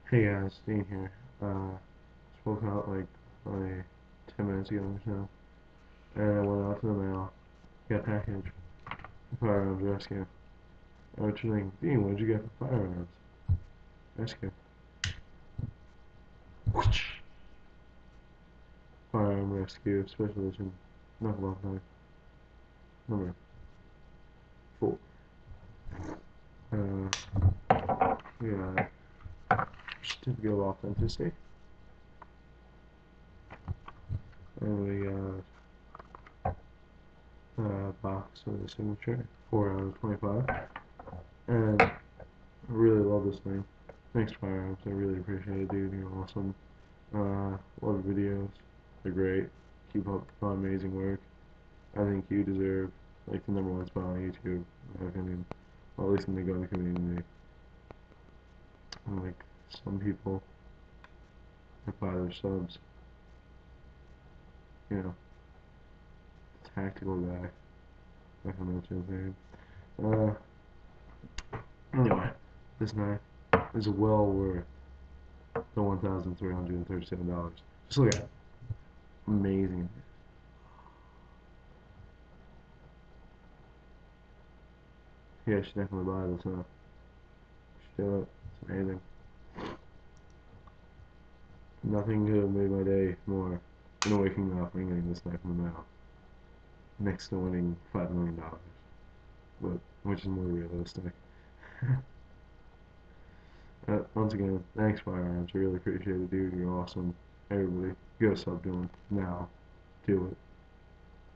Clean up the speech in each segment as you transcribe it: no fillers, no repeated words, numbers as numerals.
Hey guys, Dean here. Spoke out like only 10 minutes ago or so, and I went out to the mail, got a package, Firearms Rescue. I was thinking, Dean, what did you get for Firearms Rescue? Firearm Rescue Special Edition Knuckle knife number 4. We got certificate of authenticity, and we got a box with a signature, 4 out of 25, and I really love this thing. Thanks, Firearms. I really appreciate it, dude. You're awesome. Love your videos. They're great. Keep up the amazing work. I think you deserve like the #1 spot on YouTube, in my opinion. Well, at least in the gun community. And, like some people that buy their subs, you know, tactical guy. I can mention his name. Anyway, this knife is well worth the $1,337. Just look at it. Amazing. Yeah, I should definitely buy this, huh? Should do it. It's amazing. Nothing could have made my day more than waking up and getting this knife in the mail. Next to winning $5 million. But, which is more realistic. Once again, thanks Firearms. I really appreciate it, dude. You're awesome. Everybody, you gotta stop doing it. Now. Do it.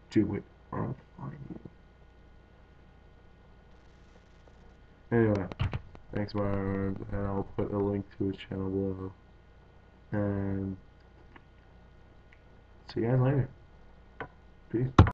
Do it, or I'll find you. Anyway, thanks Firearms, and I'll put a link to his channel below. And see you guys later. Peace.